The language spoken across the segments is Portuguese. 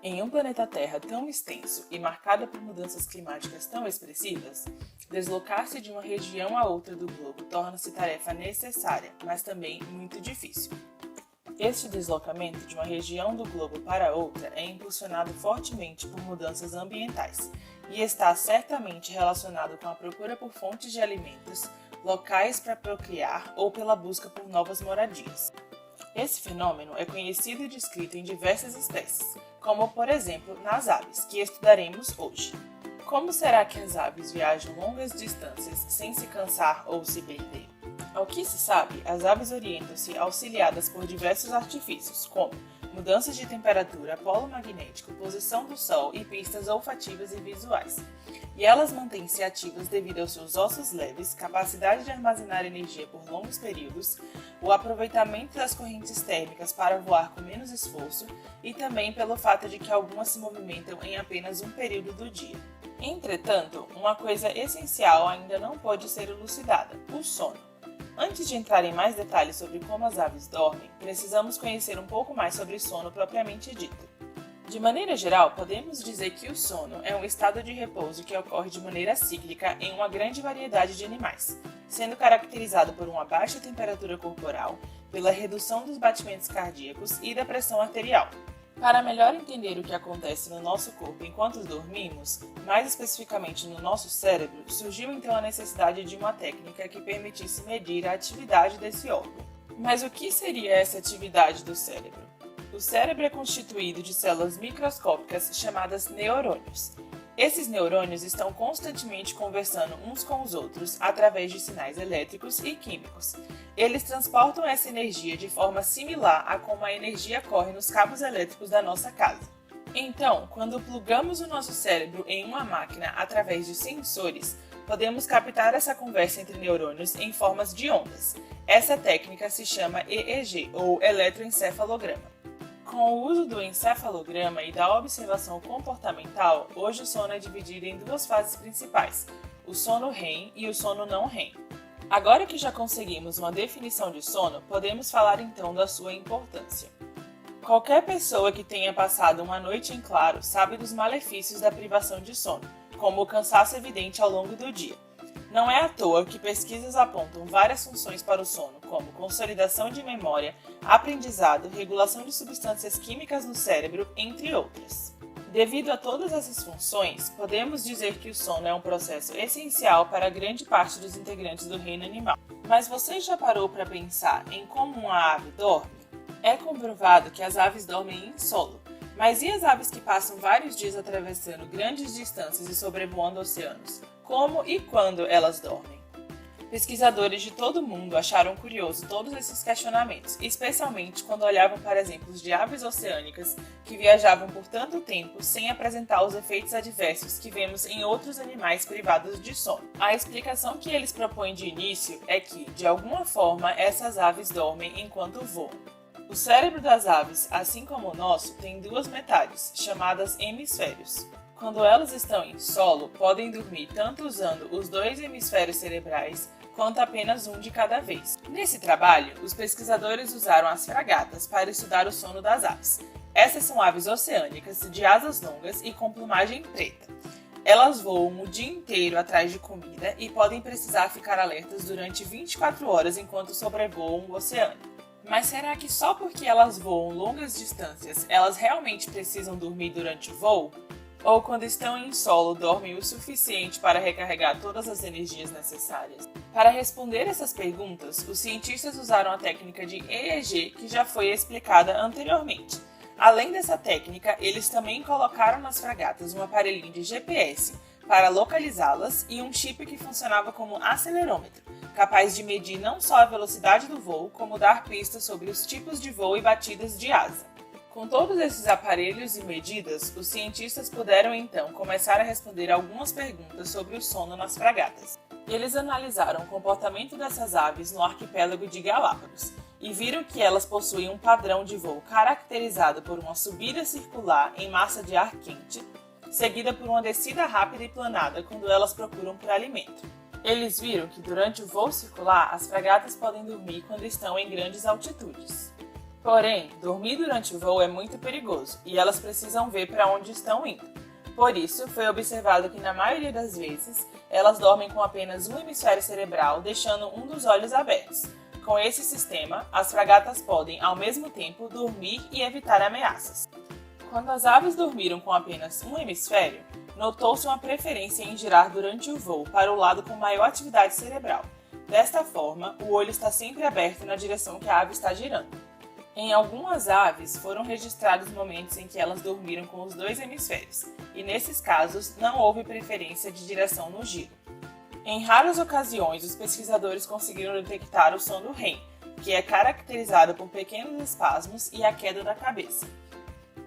Em um planeta Terra tão extenso e marcado por mudanças climáticas tão expressivas, deslocar-se de uma região a outra do globo torna-se tarefa necessária, mas também muito difícil. Este deslocamento de uma região do globo para outra é impulsionado fortemente por mudanças ambientais e está certamente relacionado com a procura por fontes de alimentos, locais para procriar ou pela busca por novas moradias. Esse fenômeno é conhecido e descrito em diversas espécies, como por exemplo nas aves, que estudaremos hoje. Como será que as aves viajam longas distâncias sem se cansar ou se perder? Ao que se sabe, as aves orientam-se auxiliadas por diversos artifícios, como mudanças de temperatura, polo magnético, posição do sol e pistas olfativas e visuais. E elas mantêm-se ativas devido aos seus ossos leves, capacidade de armazenar energia por longos períodos, o aproveitamento das correntes térmicas para voar com menos esforço e também pelo fato de que algumas se movimentam em apenas um período do dia. Entretanto, uma coisa essencial ainda não pode ser elucidada: o sono. Antes de entrar em mais detalhes sobre como as aves dormem, precisamos conhecer um pouco mais sobre sono propriamente dito. De maneira geral, podemos dizer que o sono é um estado de repouso que ocorre de maneira cíclica em uma grande variedade de animais, sendo caracterizado por uma baixa temperatura corporal, pela redução dos batimentos cardíacos e da pressão arterial. Para melhor entender o que acontece no nosso corpo enquanto dormimos, mais especificamente no nosso cérebro, surgiu então a necessidade de uma técnica que permitisse medir a atividade desse órgão. Mas o que seria essa atividade do cérebro? O cérebro é constituído de células microscópicas chamadas neurônios. Esses neurônios estão constantemente conversando uns com os outros através de sinais elétricos e químicos. Eles transportam essa energia de forma similar a como a energia corre nos cabos elétricos da nossa casa. Então, quando plugamos o nosso cérebro em uma máquina através de sensores, podemos captar essa conversa entre neurônios em formas de ondas. Essa técnica se chama EEG, ou eletroencefalograma. Com o uso do encefalograma e da observação comportamental, hoje o sono é dividido em duas fases principais, o sono REM e o sono não REM. Agora que já conseguimos uma definição de sono, podemos falar então da sua importância. Qualquer pessoa que tenha passado uma noite em claro sabe dos malefícios da privação de sono, como o cansaço evidente ao longo do dia. Não é à toa que pesquisas apontam várias funções para o sono, como consolidação de memória, aprendizado, regulação de substâncias químicas no cérebro, entre outras. Devido a todas essas funções, podemos dizer que o sono é um processo essencial para grande parte dos integrantes do reino animal. Mas você já parou para pensar em como uma ave dorme? É comprovado que as aves dormem em solo. Mas e as aves que passam vários dias atravessando grandes distâncias e sobrevoando oceanos? Como e quando elas dormem? Pesquisadores de todo o mundo acharam curioso todos esses questionamentos, especialmente quando olhavam para exemplos de aves oceânicas que viajavam por tanto tempo sem apresentar os efeitos adversos que vemos em outros animais privados de sono. A explicação que eles propõem de início é que, de alguma forma, essas aves dormem enquanto voam. O cérebro das aves, assim como o nosso, tem duas metades, chamadas hemisférios. Quando elas estão em solo, podem dormir tanto usando os dois hemisférios cerebrais, quanto apenas um de cada vez. Nesse trabalho, os pesquisadores usaram as fragatas para estudar o sono das aves. Essas são aves oceânicas, de asas longas e com plumagem preta. Elas voam o dia inteiro atrás de comida e podem precisar ficar alertas durante 24 horas enquanto sobrevoam o oceano. Mas será que só porque elas voam longas distâncias, elas realmente precisam dormir durante o voo? Ou quando estão em solo, dormem o suficiente para recarregar todas as energias necessárias? Para responder essas perguntas, os cientistas usaram a técnica de EEG, que já foi explicada anteriormente. Além dessa técnica, eles também colocaram nas fragatas um aparelhinho de GPS para localizá-las e um chip que funcionava como acelerômetro, capaz de medir não só a velocidade do voo, como dar pistas sobre os tipos de voo e batidas de asa. Com todos esses aparelhos e medidas, os cientistas puderam então começar a responder algumas perguntas sobre o sono nas fragatas. Eles analisaram o comportamento dessas aves no arquipélago de Galápagos e viram que elas possuem um padrão de voo caracterizado por uma subida circular em massa de ar quente, seguida por uma descida rápida e planada quando elas procuram por alimento. Eles viram que durante o voo circular, as fragatas podem dormir quando estão em grandes altitudes. Porém, dormir durante o voo é muito perigoso e elas precisam ver para onde estão indo. Por isso, foi observado que na maioria das vezes, elas dormem com apenas um hemisfério cerebral, deixando um dos olhos abertos. Com esse sistema, as fragatas podem, ao mesmo tempo, dormir e evitar ameaças. Quando as aves dormiram com apenas um hemisfério, notou-se uma preferência em girar durante o voo para o lado com maior atividade cerebral. Desta forma, o olho está sempre aberto na direção que a ave está girando. Em algumas aves, foram registrados momentos em que elas dormiram com os dois hemisférios, e nesses casos não houve preferência de direção no giro. Em raras ocasiões, os pesquisadores conseguiram detectar o sono REM, que é caracterizado por pequenos espasmos e a queda da cabeça.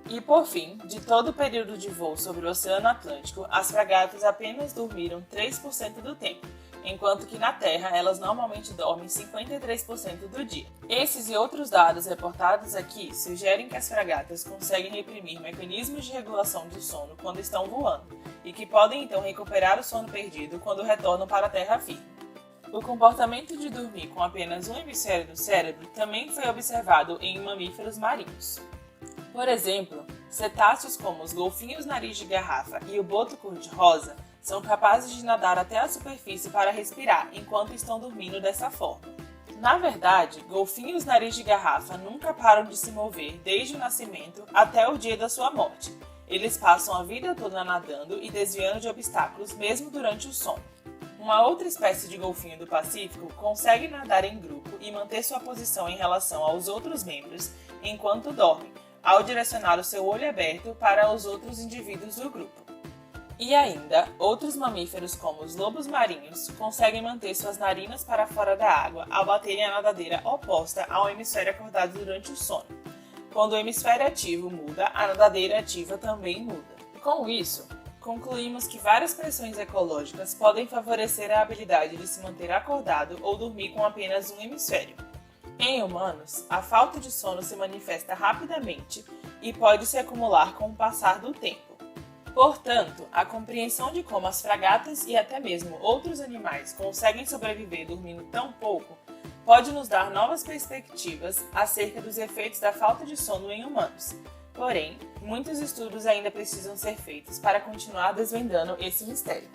E por fim, de todo o período de voo sobre o Oceano Atlântico, as fragatas apenas dormiram 3% do tempo, enquanto que na Terra elas normalmente dormem 53% do dia. Esses e outros dados reportados aqui sugerem que as fragatas conseguem reprimir mecanismos de regulação do sono quando estão voando, e que podem então recuperar o sono perdido quando retornam para a terra firme. O comportamento de dormir com apenas um hemisfério do cérebro também foi observado em mamíferos marinhos. Por exemplo, cetáceos como os golfinhos nariz de garrafa e o boto cor-de-rosa são capazes de nadar até a superfície para respirar enquanto estão dormindo dessa forma. Na verdade, golfinhos nariz de garrafa nunca param de se mover desde o nascimento até o dia da sua morte. Eles passam a vida toda nadando e desviando de obstáculos mesmo durante o sono. Uma outra espécie de golfinho do Pacífico consegue nadar em grupo e manter sua posição em relação aos outros membros enquanto dorme, ao direcionar o seu olho aberto para os outros indivíduos do grupo. E ainda, outros mamíferos como os lobos marinhos conseguem manter suas narinas para fora da água ao baterem a nadadeira oposta ao hemisfério acordado durante o sono. Quando o hemisfério ativo muda, a nadadeira ativa também muda. Com isso, concluímos que várias pressões ecológicas podem favorecer a habilidade de se manter acordado ou dormir com apenas um hemisfério. Em humanos, a falta de sono se manifesta rapidamente e pode se acumular com o passar do tempo. Portanto, a compreensão de como as fragatas e até mesmo outros animais conseguem sobreviver dormindo tão pouco pode nos dar novas perspectivas acerca dos efeitos da falta de sono em humanos. Porém, muitos estudos ainda precisam ser feitos para continuar desvendando esse mistério.